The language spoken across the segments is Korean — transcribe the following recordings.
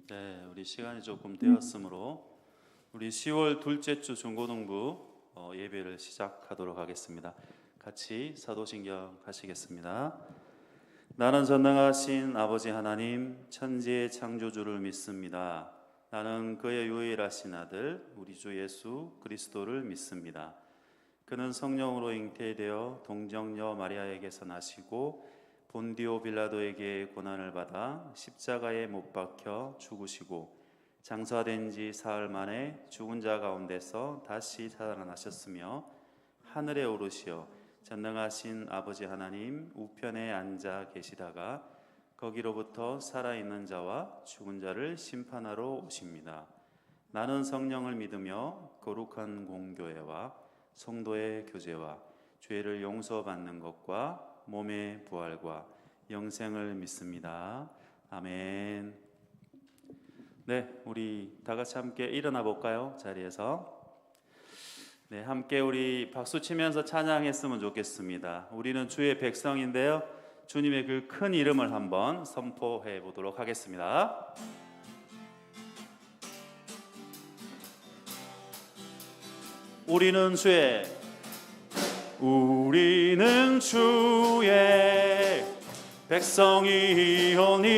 네, 우리 시간이 조금 되었으므로 우리 10월 둘째 주 중고등부 예배를 시작하도록 하겠습니다. 같이 사도신경 하시겠습니다. 나는 전능하신 아버지 하나님 천지의 창조주를 믿습니다. 나는 그의 유일하신 아들 우리 주 예수 그리스도를 믿습니다. 그는 성령으로 잉태되어 동정녀 마리아에게서 나시고 본디오 빌라도에게 고난을 받아 십자가에 못 박혀 죽으시고 장사된 지 사흘 만에 죽은 자 가운데서 다시 살아나셨으며 하늘에 오르시어 전능하신 아버지 하나님 우편에 앉아 계시다가 거기로부터 살아있는 자와 죽은 자를 심판하러 오십니다. 나는 성령을 믿으며 거룩한 공교회와 성도의 교제와 죄를 용서받는 것과 몸의 부활과 영생을 믿습니다. 아멘. 네, 우리 다 같이 함께 일어나 볼까요? 자리에서. 네, 함께 우리 박수 치면서 찬양했으면 좋겠습니다. 우리는 주의 백성인데요. 주님의 그 큰 이름을 한번 선포해 보도록 하겠습니다. 우리는 주의 백성이오니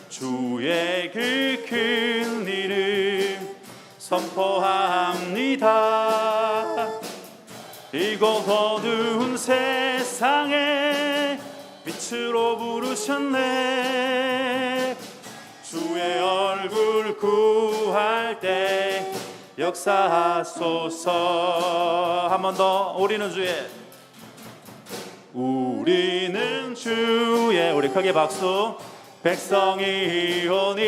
주의 그 큰 이름 선포합니다. 이곳 어두운 세상에 빛으로 부르셨네. 주의 얼굴 구할 때 역사하소서. 한 번 더. 우리는 주의 우리 크게 박수. 백성이오니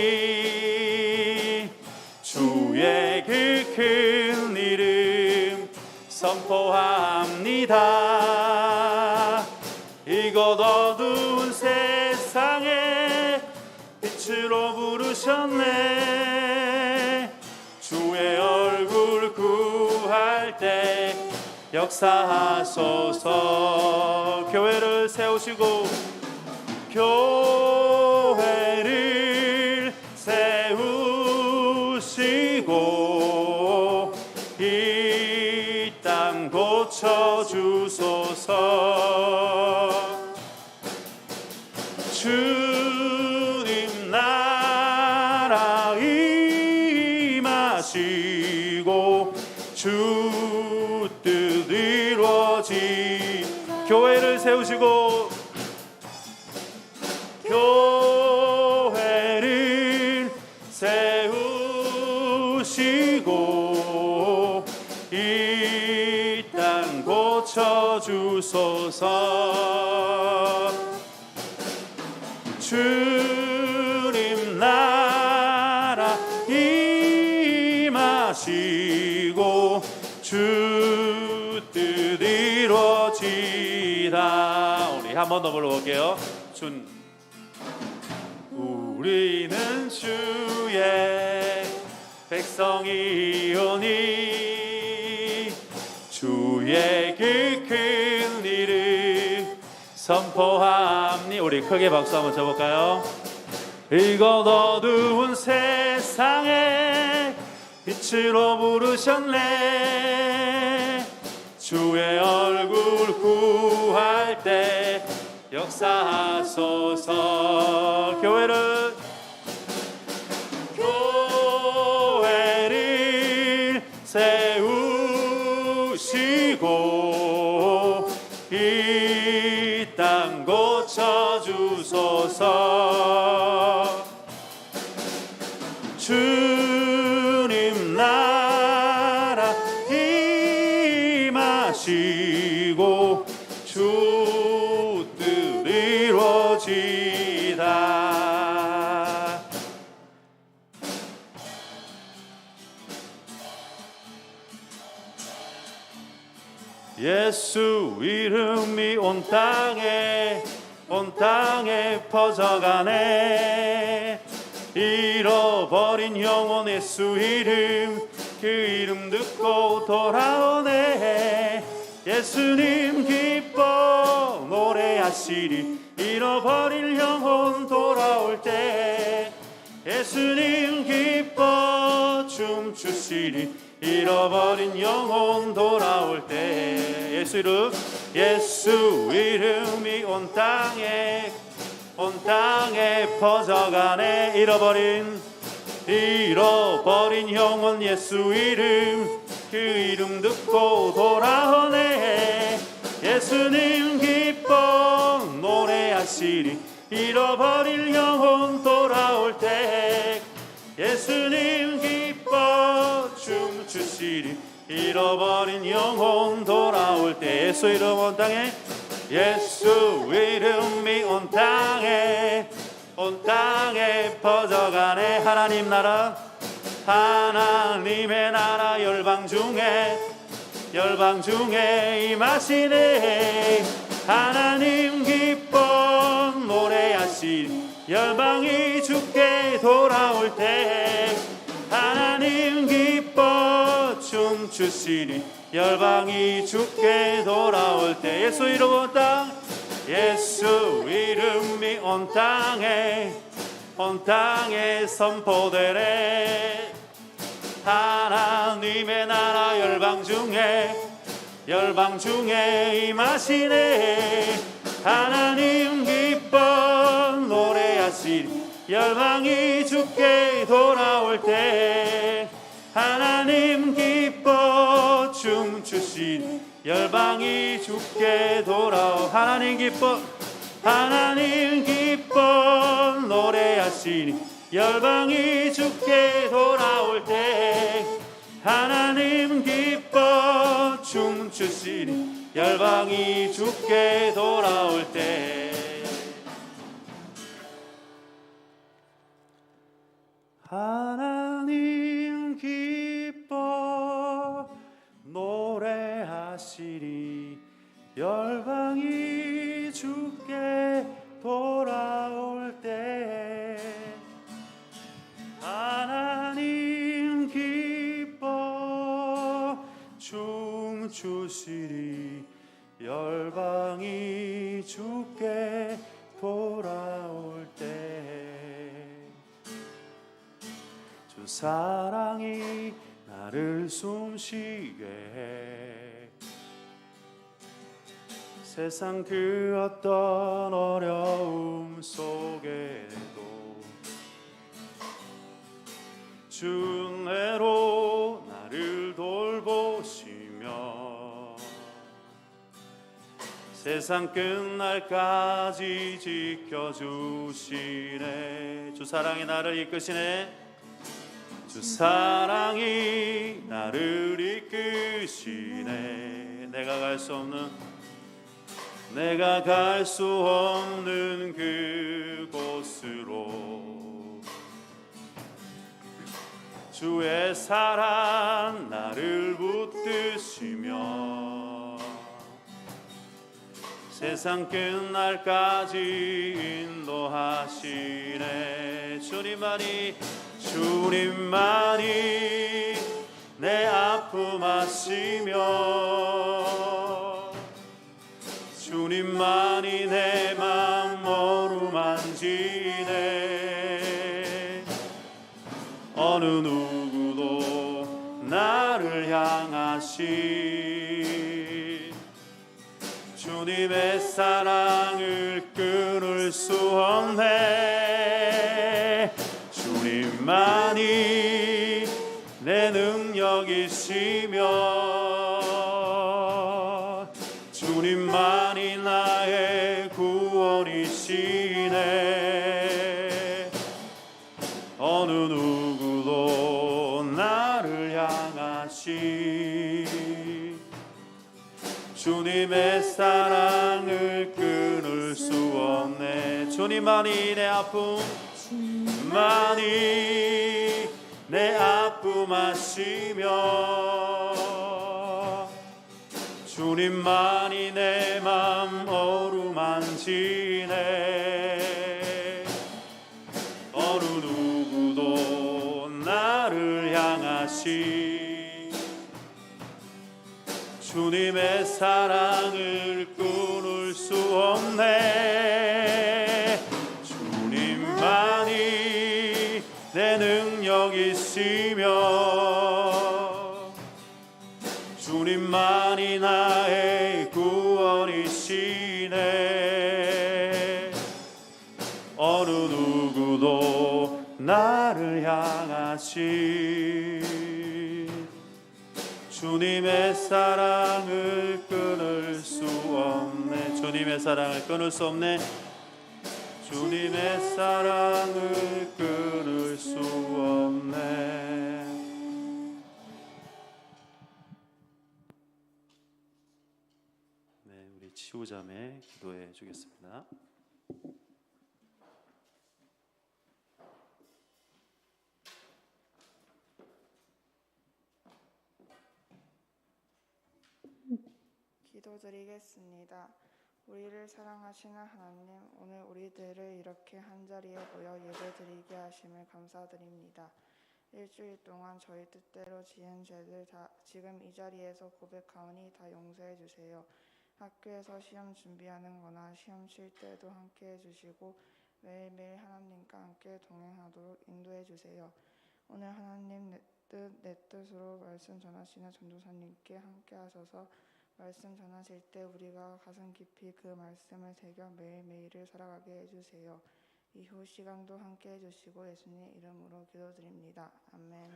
주의 그 큰 이름 선포합니다. 이곳 어두운 세상에 빛으로 부르셨네. 주의 얼굴 구할 때 역사하소서. 교회를 세우시고 이 땅 고쳐주소서. 주님 나라 임하시고 주 뜻 이루어지. 교회를 세우시고 이 땅 고쳐주소서. 주님 나라 임하시고 주 뜻 이루어지다. 우리 한 번 더 불러볼게요. 우리는 주의 백성이오니 주의 그 큰 이름 선포합니. 우리 크게 박수 한번 쳐볼까요? 이곳 어두운 세상에 빛으로 부르셨네. 주의 얼굴 구할 때 역사하소서. 교회를 세우시고 이 땅 고쳐주소서. 주님 나라 임하시고 주 뜻 이루어지다. 예수 이름이 온 땅에 퍼져가네. 잃어버린 영혼 예수 이름, 그 이름 듣고 돌아오네. 예수님 기뻐 노래하시리. 잃어버린 영혼 돌아올 때 예수님 기뻐 춤추시리 잃어버린 영혼 돌아올 때 예수 이름이 온 땅에 퍼져가네 잃어버린 영혼 예수 이름 그 이름 듣고 돌아오네 예수님 기뻐 노래하시리 잃어버릴 영혼 돌아올 때 예수님 기뻐 춤추시리 잃어버린 영혼 돌아올 때 예수 이름 온 땅에 예수 이름이 온 땅에 퍼져가네 하나님의 나라 열방 중에 임하시네 하나님 기뻐 노래하시리 열방이 주께 돌아올 때 하나님 기뻐 춤추시리 열방이 주께 돌아올 때 예수 이름 온 땅 예수 이름이 온 땅에 선포되네 하나님의 나라 열방 중에 임하시네 하나님 기뻐 노래하시리 열방이 주께 돌아올 때 하나님 기뻐 춤추시리 열방이 주께 돌아오 하나님 기뻐 노래하시니 열방이 주께 돌아올 때 하나님 기뻐 춤추시니 열방이 주께 돌아올 때 하나님 기뻐 노래하시리 열방이 주께 돌아올 때 하나님 기뻐 춤추시리 열방이 주께 돌아올 때 주 사랑이 나를 숨쉬게 해 세상 그 어떤 어려움 속에도 주 은혜로 나를 돌보시며 세상 끝날까지 지켜주시네 주 사랑이 나를 이끄시네 주 사랑이 나를 이끄시네 내가 갈 수 없는 그곳으로 주의 사랑 나를 붙드시며 세상 끝날까지 인도하시네 주님만이 내 아픔 아시며 주님만이 내 맘 어루만지네 어느 누구도 나를 향하신 주님의 사랑을 끊을 수 없네 주님만이 내 능력이시며 주님만이 나의 구원이시네 어느 누구도 나를 향하신 주님의 사랑을 끊을 수 없네 주님만이 내 아픔 주님만이 내 아픔 아시며 주님만이 내 맘 어루만지네 어느 누구도 나를 향하신 주님의 사랑을 끊을 수 없네 향하신 주님의 사랑을 끊을 수 없네. 주님의 사랑을 끊을 수 없네. 주님의 사랑을 끊을 수 없네. 네, 우리 치우자매 기도해 주겠습니다. 기도드리겠습니다. 우리를 사랑하시는 하나님, 오늘 우리들을 이렇게 한자리에 모여 예배드리게 하심을 감사드립니다. 일주일 동안 저희 뜻대로 지은 죄들 다 지금 이 자리에서 고백하오니 다 용서해 주세요. 학교에서 시험 준비하는 거나 시험 칠 때도 함께 해주시고 매일매일 하나님과 함께 동행하도록 인도해 주세요. 오늘 하나님 내 뜻으로 말씀 전하시는 전도사님께 함께 하셔서 말씀 전하실 때 우리가 가슴 깊이 그 말씀을 새겨 매일매일을 살아가게 해주세요. 이후 시간도 함께 해주시고 예수님 이름으로 기도드립니다. 아멘.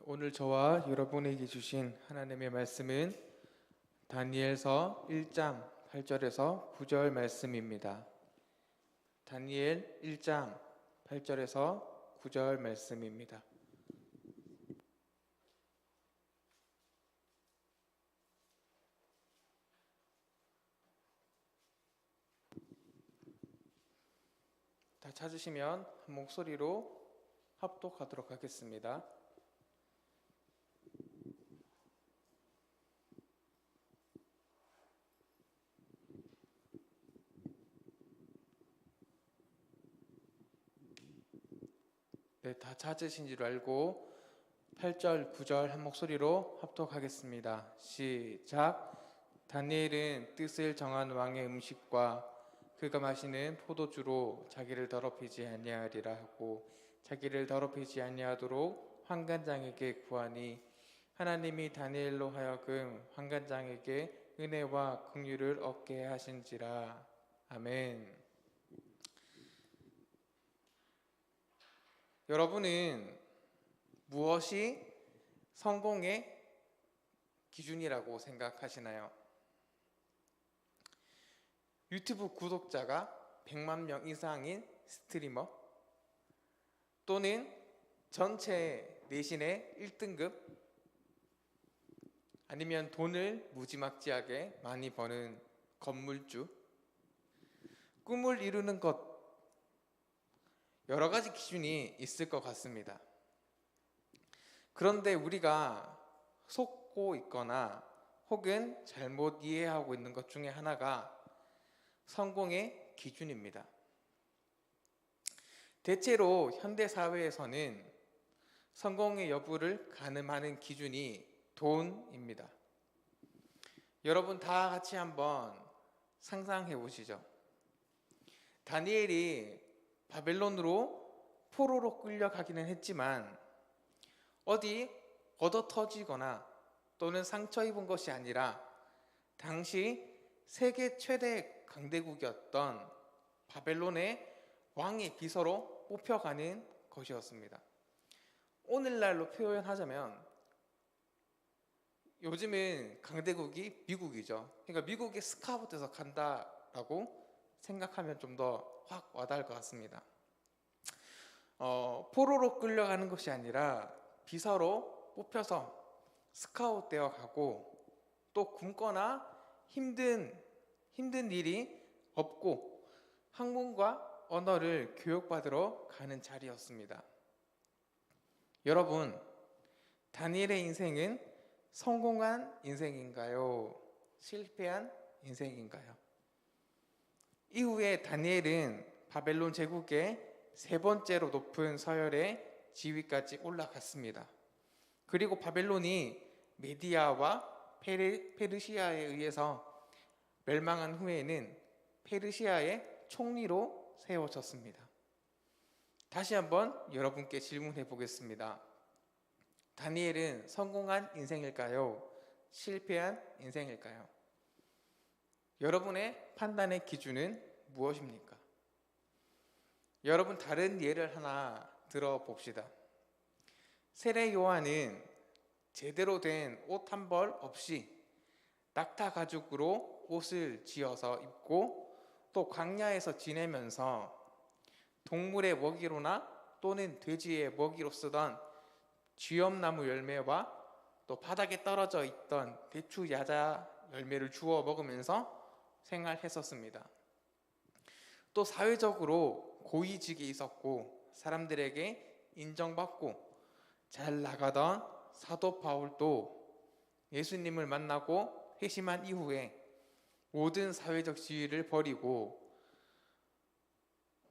오늘 저와 여러분에게 주신 하나님의 말씀은 다니엘서 1장 8절에서 9절 말씀입니다. 다니엘 1장 8절에서 9절 말씀입니다. 다 찾으시면 한 목소리로 합독하도록 하겠습니다. 네, 다 찾으신 줄 알고 8절, 9절 한 목소리로 합독하겠습니다. 시작. 다니엘은 뜻을 정한 왕의 음식과 그가 마시는 포도주로 자기를 더럽히지 아니하리라 하고 자기를 더럽히지 아니하도록 환관장에게 구하니 하나님이 다니엘로 하여금 환관장에게 은혜와 긍휼을 얻게 하신지라. 아멘. 여러분은 무엇이 성공의 기준이라고 생각하시나요? 유튜브 구독자가 100만 명 이상인 스트리머, 또는 전체 내신의 1등급, 아니면 돈을 무지막지하게 많이 버는 건물주, 꿈을 이루는 것, 여러 가지 기준이 있을 것 같습니다. 그런데 우리가 속고 있거나 혹은 잘못 이해하고 있는 것 중에 하나가 성공의 기준입니다. 대체로 현대 사회에서는 성공의 여부를 가늠하는 기준이 돈입니다. 여러분 다 같이 한번 상상해 보시죠. 다니엘이 바벨론으로 포로로 끌려가기는 했지만 어디 걷어터지거나 또는 상처 입은 것이 아니라 당시 세계 최대 강대국이었던 바벨론의 왕의 비서로 뽑혀가는 것이었습니다. 오늘날로 표현하자면 요즘은 강대국이 미국이죠. 그러니까 미국의 스카우트에서 간다라고 생각하면 좀 더 확 와닿을 것 같습니다. 포로로 끌려가는 것이 아니라 비서로 뽑혀서 스카우트 되어 가고 또 굶거나 힘든 일이 없고 학문과 언어를 교육받으러 가는 자리였습니다. 여러분, 다니엘의 인생은 성공한 인생인가요? 실패한 인생인가요? 이후에 다니엘은 바벨론 제국의 세 번째로 높은 서열의 지위까지 올라갔습니다. 그리고 바벨론이 메디아와 페르시아에 의해서 멸망한 후에는 페르시아의 총리로 세워졌습니다. 다시 한번 여러분께 질문해 보겠습니다. 다니엘은 성공한 인생일까요? 실패한 인생일까요? 여러분의 판단의 기준은 무엇입니까? 여러분, 다른 예를 하나 들어봅시다. 세례 요한은 제대로 된 옷 한 벌 없이 낙타 가죽으로 옷을 지어서 입고 또 광야에서 지내면서 동물의 먹이로나 또는 돼지의 먹이로 쓰던 쥐엄나무 열매와 또 바닥에 떨어져 있던 대추 야자 열매를 주워 먹으면서 생활했었습니다. 또 사회적으로 고위직에 있었고 사람들에게 인정받고 잘 나가던 사도 바울도 예수님을 만나고 회심한 이후에 모든 사회적 지위를 버리고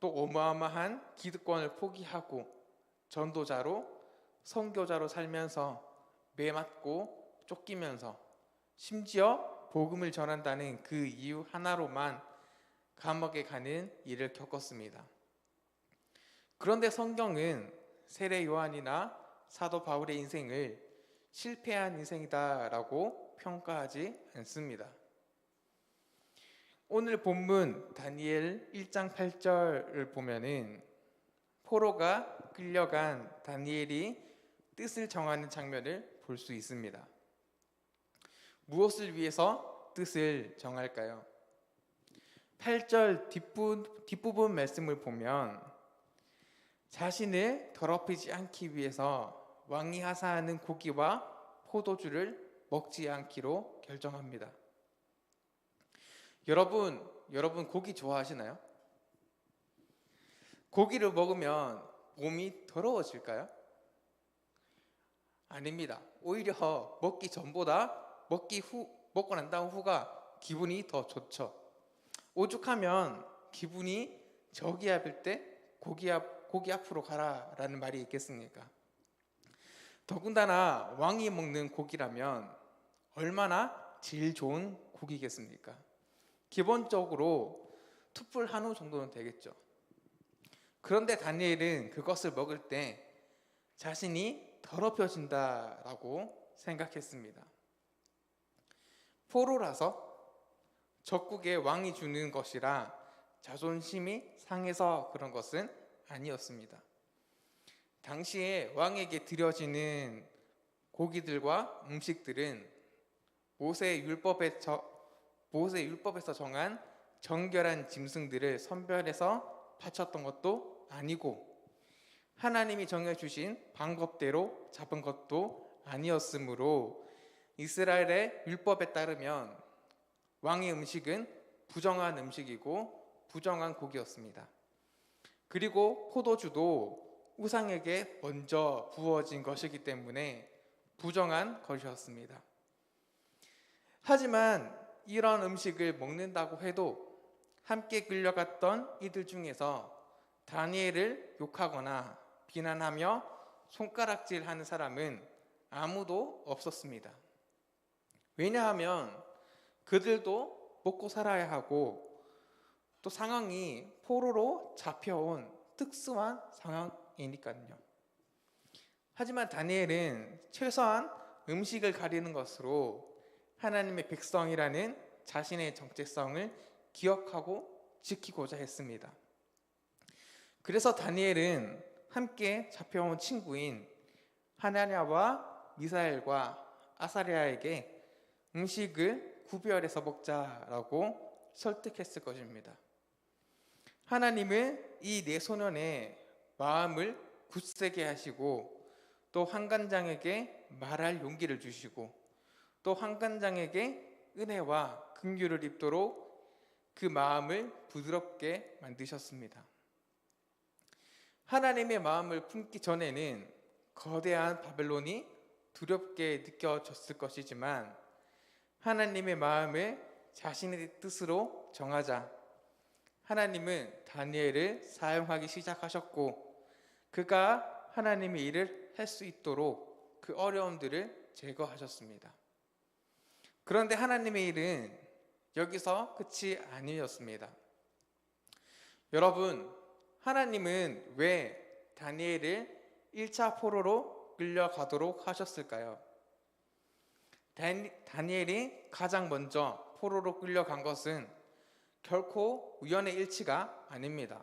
또 어마어마한 기득권을 포기하고 전도자로 선교자로 살면서 매맞고 쫓기면서 심지어 복음을 전한다는 그 이유 하나로만 감옥에 가는 일을 겪었습니다. 그런데 성경은 세례 요한이나 사도 바울의 인생을 실패한 인생이다라고 평가하지 않습니다. 오늘 본문 다니엘 1장 8절을 보면은 포로가 끌려간 다니엘이 뜻을 정하는 장면을 볼 수 있습니다. 무엇을 위해서 뜻을 정할까요? 8절 뒷부분 말씀을 보면 자신을 더럽히지 않기 위해서 왕이 하사하는 고기와 포도주를 먹지 않기로 결정합니다. 여러분 고기 좋아하시나요? 고기를 먹으면 몸이 더러워질까요? 아닙니다. 오히려 먹기 전보다 먹고 난 다음 후가 기분이 더 좋죠. 오죽하면 기분이 저기압일 때 고기 앞으로 가라라는 말이 있겠습니까? 더군다나 왕이 먹는 고기라면 얼마나 질 좋은 고기겠습니까? 기본적으로 투풀 한우 정도는 되겠죠. 그런데 다니엘은 그것을 먹을 때 자신이 더럽혀진다라고 생각했습니다. 포로라서 적국의 왕이 주는 것이라 자존심이 상해서 그런 것은 아니었습니다. 당시에 왕에게 드려지는 고기들과 음식들은 모세의 율법에서 정한 정결한 짐승들을 선별해서 바쳤던 것도 아니고 하나님이 정해주신 방법대로 잡은 것도 아니었으므로 이스라엘의 율법에 따르면 왕의 음식은 부정한 음식이고 부정한 고기였습니다. 그리고 포도주도 우상에게 먼저 부어진 것이기 때문에 부정한 것이었습니다. 하지만 이런 음식을 먹는다고 해도 함께 끌려갔던 이들 중에서 다니엘을 욕하거나 비난하며 손가락질하는 사람은 아무도 없었습니다. 왜냐하면 그들도 먹고 살아야 하고 또 상황이 포로로 잡혀온 특수한 상황이니까요. 하지만 다니엘은 최소한 음식을 가리는 것으로 하나님의 백성이라는 자신의 정체성을 기억하고 지키고자 했습니다. 그래서 다니엘은 함께 잡혀온 친구인 하나냐와 미사엘과 아사랴에게 음식을 구별해서 먹자라고 설득했을 것입니다. 하나님은 이 네 소년의 마음을 굳세게 하시고 또 한간장에게 말할 용기를 주시고 또 한간장에게 은혜와 긍휼을 입도록 그 마음을 부드럽게 만드셨습니다. 하나님의 마음을 품기 전에는 거대한 바벨론이 두렵게 느껴졌을 것이지만 하나님의 마음을 자신의 뜻으로 정하자 하나님은 다니엘을 사용하기 시작하셨고 그가 하나님의 일을 할 수 있도록 그 어려움들을 제거하셨습니다. 그런데 하나님의 일은 여기서 끝이 아니었습니다. 여러분, 하나님은 왜 다니엘을 1차 포로로 끌려가도록 하셨을까요? 다니엘이 가장 먼저 포로로 끌려간 것은 결코 우연의 일치가 아닙니다.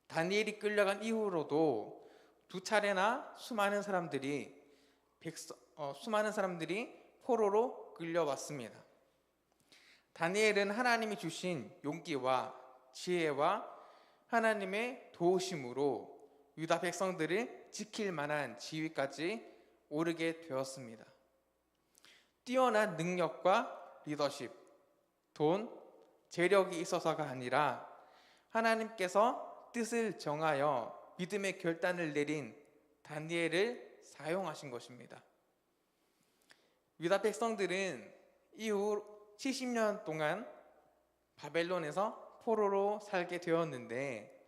다니엘이 끌려간 이후로도 두 차례나 수많은 사람들이 포로로 끌려왔습니다. 다니엘은 하나님이 주신 용기와 지혜와 하나님의 도우심으로 유다 백성들을 지킬 만한 지위까지 오르게 되었습니다. 뛰어난 능력과 리더십, 돈, 재력이 있어서가 아니라 하나님께서 뜻을 정하여 믿음의 결단을 내린 다니엘을 사용하신 것입니다. 유다 백성들은 이후 70년 동안 바벨론에서 포로로 살게 되었는데,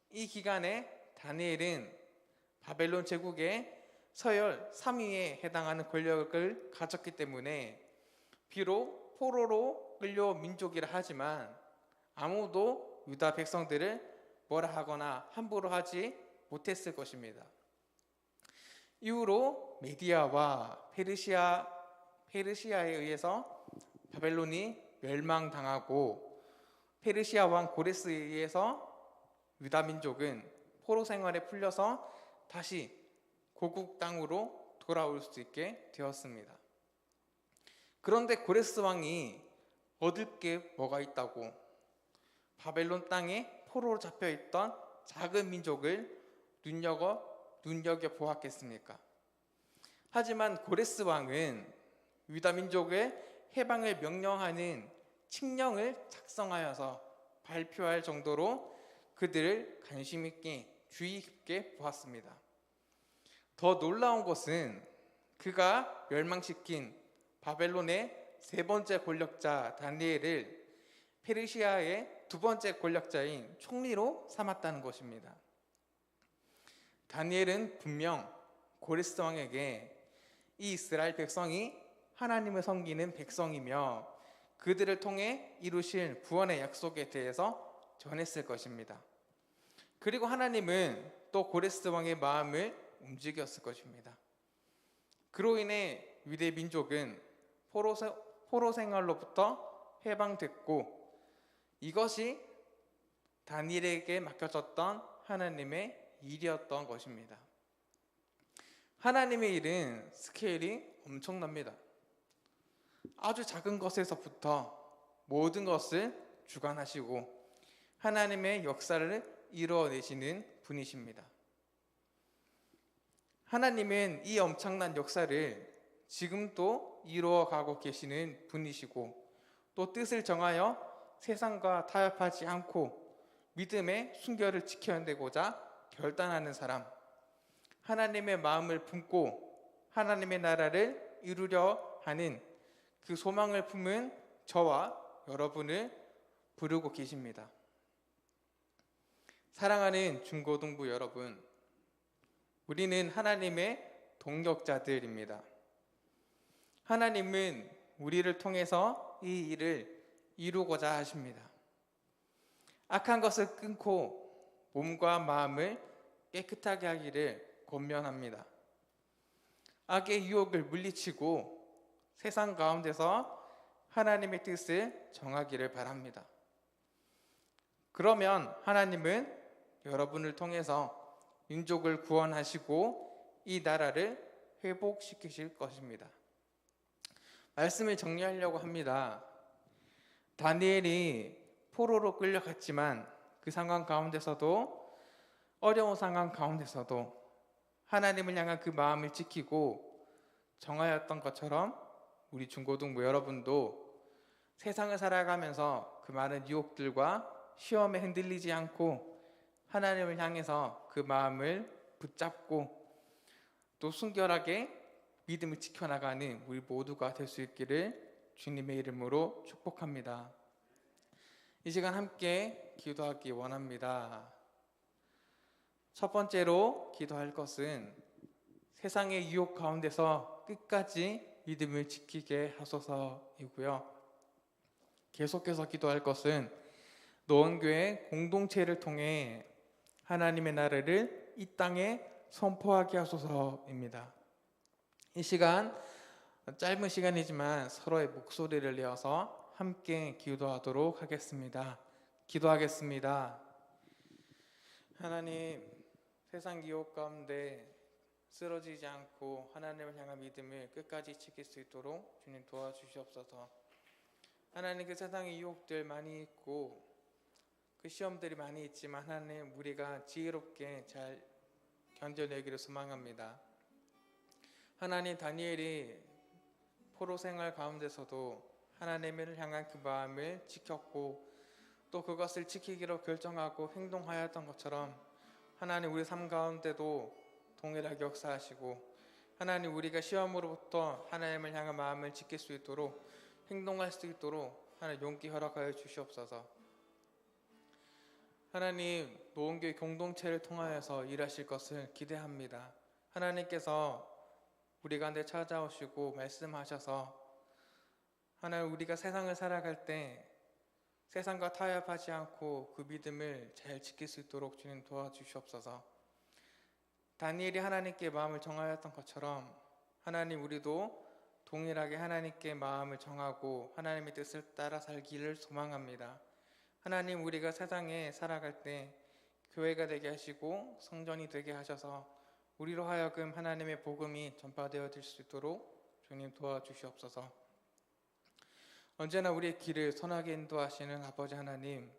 이 기간에 다니엘은 바벨론 제국의 서열 3위에 해당하는 권력을 가졌기 때문에 비록 포로로 끌려 민족이라 하지만 아무도 유다 백성들을 뭐라 하거나 함부로 하지 못했을 것입니다. 이후로 메디아와 페르시아에 의해서 바벨론이 멸망당하고, 페르시아 왕 고레스에 의해서 유다 민족은 포로 생활에 풀려서 다시 고국 땅으로 돌아올 수 있게 되었습니다. 그런데 고레스 왕이 얻을 게 뭐가 있다고 바벨론 땅에 포로로 잡혀있던 작은 민족을 눈여겨 보았겠습니까? 하지만 고레스 왕은 유다 민족의 해방을 명령하는 칙령을 작성하여서 발표할 정도로 그들을 관심 있게 주의 깊게 보았습니다. 더 놀라운 것은 그가 멸망시킨 바벨론의 세 번째 권력자 다니엘을 페르시아의 두 번째 권력자인 총리로 삼았다는 것입니다. 다니엘은 분명 고레스 왕에게 이 이스라엘 백성이 하나님을 섬기는 백성이며 그들을 통해 이루실 구원의 약속에 대해서 전했을 것입니다. 그리고 하나님은 또 고레스 왕의 마음을 움직였을 것입니다. 그로 인해 유대 민족은 포로 생활로부터 해방됐고, 이것이 다니엘에게 맡겨졌던 하나님의 일이었던 것입니다. 하나님의 일은 스케일이 엄청납니다. 아주 작은 것에서부터 모든 것을 주관하시고 하나님의 역사를 이루어내시는 분이십니다. 하나님은 이 엄청난 역사를 지금도 이루어가고 계시는 분이시고, 또 뜻을 정하여 세상과 타협하지 않고 믿음의 순결을 지켜내고자 결단하는 사람, 하나님의 마음을 품고 하나님의 나라를 이루려 하는 그 소망을 품은 저와 여러분을 부르고 계십니다. 사랑하는 중고등부 여러분, 우리는 하나님의 동역자들입니다. 하나님은 우리를 통해서 이 일을 이루고자 하십니다. 악한 것을 끊고 몸과 마음을 깨끗하게 하기를 권면합니다. 악의 유혹을 물리치고 세상 가운데서 하나님의 뜻을 정하기를 바랍니다. 그러면 하나님은 여러분을 통해서 민족을 구원하시고 이 나라를 회복시키실 것입니다. 말씀을 정리하려고 합니다. 다니엘이 포로로 끌려갔지만 그 상황 가운데서도, 어려운 상황 가운데서도 하나님을 향한 그 마음을 지키고 정하였던 것처럼 우리 중고등부 여러분도 세상을 살아가면서 그 많은 유혹들과 시험에 흔들리지 않고 하나님을 향해서 그 마음을 붙잡고 또 순결하게 믿음을 지켜나가는 우리 모두가 될 수 있기를 주님의 이름으로 축복합니다. 이 시간 함께 기도하기 원합니다. 첫 번째로 기도할 것은 세상의 유혹 가운데서 끝까지 믿음을 지키게 하소서이고요. 계속해서 기도할 것은 노원교회 공동체를 통해 하나님의 나라를 이 땅에 선포하게 하소서입니다. 이 시간 짧은 시간이지만 서로의 목소리를 내어서 함께 기도하도록 하겠습니다. 기도하겠습니다. 하나님, 세상 유혹 가운데 쓰러지지 않고 하나님을 향한 믿음을 끝까지 지킬 수 있도록 주님 도와주시옵소서. 하나님, 그 세상의 유혹들 많이 있고 그 시험들이 많이 있지만 하나님, 우리가 지혜롭게 잘 견뎌내기를 소망합니다. 하나님, 다니엘이 포로 생활 가운데서도 하나님을 향한 그 마음을 지켰고 또 그것을 지키기로 결정하고 행동하였던 것처럼 하나님, 우리 삶 가운데도 동일하게 역사하시고 하나님, 우리가 시험으로부터 하나님을 향한 마음을 지킬 수 있도록 행동할 수 있도록 하나님 용기 허락하여 주시옵소서. 하나님, 노원교회 공동체를 통하여서 일하실 것을 기대합니다. 하나님께서 우리 가운데 찾아오시고 말씀하셔서 하나님, 우리가 세상을 살아갈 때 세상과 타협하지 않고 그 믿음을 잘 지킬 수 있도록 주님 도와주시옵소서. 다니엘이 하나님께 마음을 정하였던 것처럼 하나님, 우리도 동일하게 하나님께 마음을 정하고 하나님의 뜻을 따라 살기를 소망합니다. 하나님, 우리가 세상에 살아갈 때 교회가 되게 하시고 성전이 되게 하셔서 우리로 하여금 하나님의 복음이 전파되어질 수 있도록 주님 도와주시옵소서. 언제나 우리의 길을 선하게 인도하시는 아버지 하나님,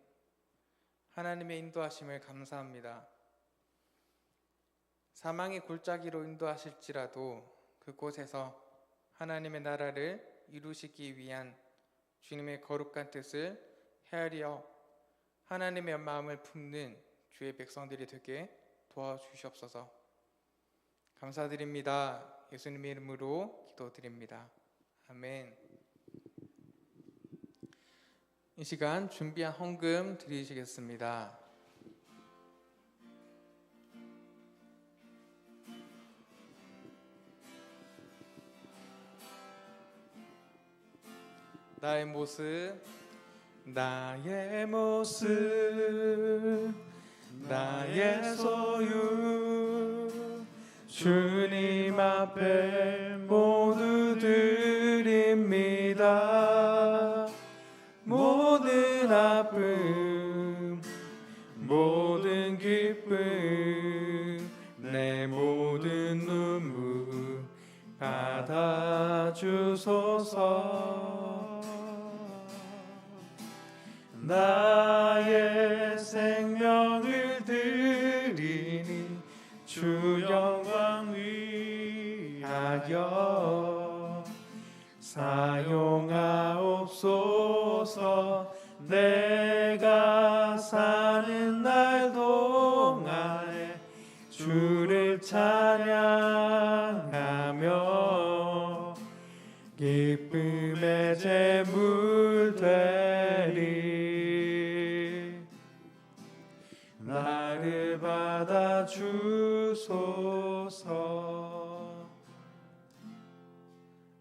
하나님의 인도하심을 감사합니다. 사망의 골짜기로 인도하실지라도 그곳에서 하나님의 나라를 이루시기 위한 주님의 거룩한 뜻을 헤아려 하나님의 마음을 품는 주의 백성들이 되게 도와주시옵소서. 감사드립니다. 예수님의 이름으로 기도드립니다. 아멘. 이 시간 준비한 헌금 드리시겠습니다. 나의 모습, 나의 모습, 나의 소유, 주님 앞에 모두 드립니다. 모든 아픔, 모든 기쁨, 내 모든 눈물 받아주소서. 나의 생명을 드리니 주 영광 위하여 사용하옵소서. 내가 사는 날 동안에 주를 찬양하며 기쁨의 제물 되리. 나를 받아 주소서.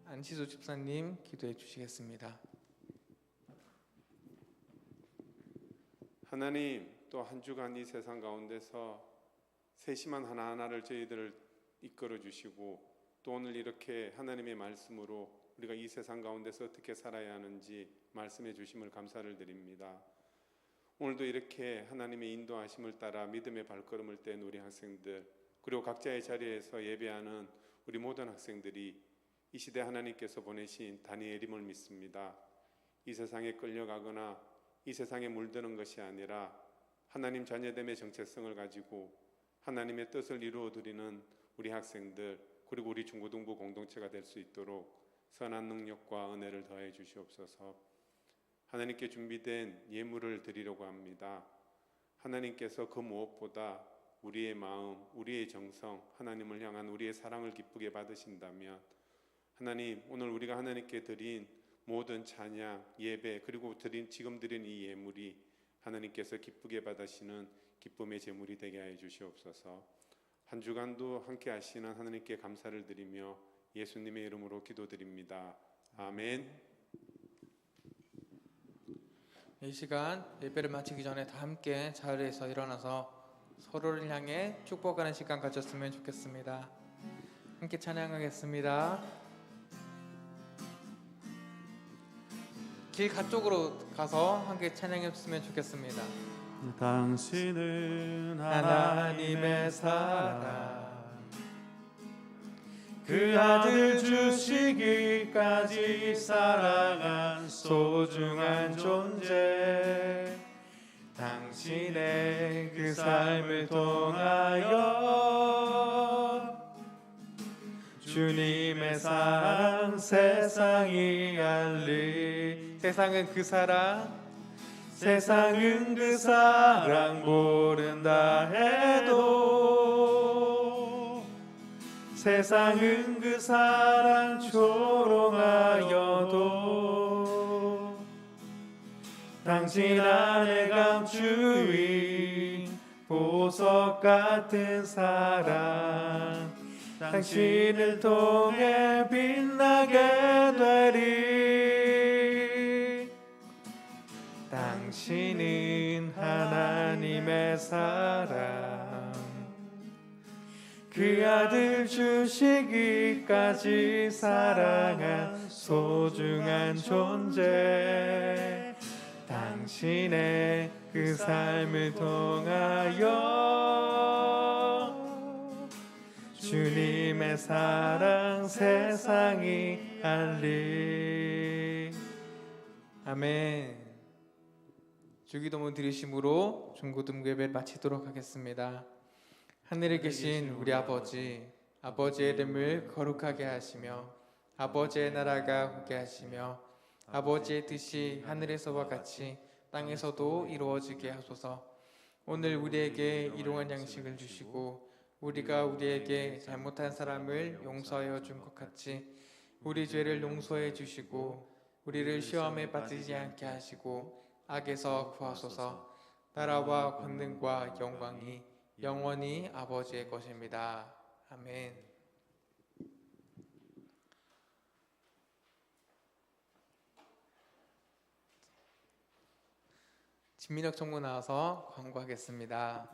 안시조 집사님 기도해 주시겠습니다. 하나님, 또 한 주간 이 세상 가운데서 세심한 하나하나를 저희들을 이끌어 주시고 또 오늘 이렇게 하나님의 말씀으로 우리가 이 세상 가운데서 어떻게 살아야 하는지 말씀해 주심을 감사를 드립니다. 오늘도 이렇게 하나님의 인도하심을 따라 믿음의 발걸음을 뗀 우리 학생들, 그리고 각자의 자리에서 예배하는 우리 모든 학생들이 이 시대 하나님께서 보내신 다니엘임을 믿습니다. 이 세상에 끌려가거나 이 세상에 물드는 것이 아니라 하나님 자녀됨의 정체성을 가지고 하나님의 뜻을 이루어드리는 우리 학생들, 그리고 우리 중고등부 공동체가 될 수 있도록 선한 능력과 은혜를 더해 주시옵소서. 하나님께 준비된 예물을 드리려고 합니다. 하나님께서 그 무엇보다 우리의 마음, 우리의 정성, 하나님을 향한 우리의 사랑을 기쁘게 받으신다면 하나님, 오늘 우리가 하나님께 드린 모든 찬양, 예배, 그리고 지금 드린 이 예물이 하나님께서 기쁘게 받으시는 기쁨의 제물이 되게 하여 주시옵소서. 한 주간도 함께 하시는 하나님께 감사를 드리며 예수님의 이름으로 기도드립니다. 아멘. 이 시간 예배를 마치기 전에 다 함께 자리에서 일어나서 서로를 향해 축복하는 시간 가졌으면 좋겠습니다. 함께 찬양하겠습니다. 길 가쪽으로 가서 함께 찬양했으면 좋겠습니다. 당신은 하나님의 사랑 그 아들 주시기까지 사랑한 소중한 존재 당신의 그 삶을 통하여 주님의 사랑 세상이 알리 세상은 그 사랑 모른다 해도 세상은 그 사랑 조롱하여도 당신 안에 감추인 보석 같은 사랑 당신을 통해 빛나게 되리 당신은 하나님의 사랑 그 아들 주시기까지 사랑한 소중한 존재 당신의 그 삶을 통하여 주님의 사랑 세상이 알리 아멘. 주기도문 드리심으로 중고등부 예배를 마치도록 하겠습니다. 하늘에 계신 우리 아버지, 아버지의 이름을 거룩하게 하시며 아버지의 나라가 오게 하시며 아버지의 뜻이 하늘에서와 같이 땅에서도 이루어지게 하소서. 오늘 우리에게 일용할 양식을 주시고 우리가 우리에게 잘못한 사람을 용서하여 준 것 같이 우리 죄를 용서해 주시고 우리를 시험에 빠지지 않게 하시고 악에서 구하소서. 나라와 권능과 영광이 영원히 아버지의 것입니다. 아멘. 진민혁 총무 나와서 광고하겠습니다.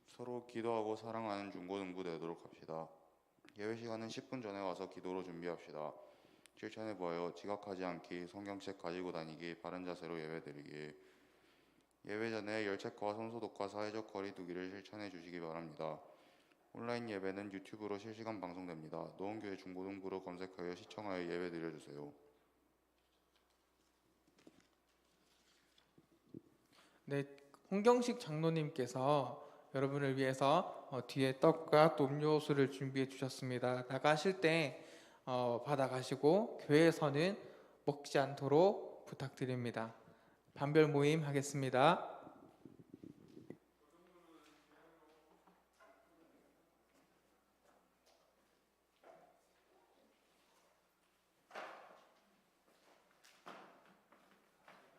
서로 기도하고 사랑하는 중고등부 되도록 합시다. 예배 시간은 10분 전에 와서 기도로 준비합시다. 실천해 보아요. 지각하지 않기, 성경책 가지고 다니기, 바른 자세로 예배드리기. 예배 전에 열책과 손소독과 사회적 거리 두기를 실천해 주시기 바랍니다. 온라인 예배는 유튜브로 실시간 방송됩니다. 노원교회 중고등부로 검색하여 시청하여 예배 드려주세요. 네, 홍경식 장로님께서 여러분을 위해서 뒤에 떡과 또 음료수를 준비해 주셨습니다. 나가실 때 받아가시고 교회에서는 먹지 않도록 부탁드립니다. 반별 모임 하겠습니다.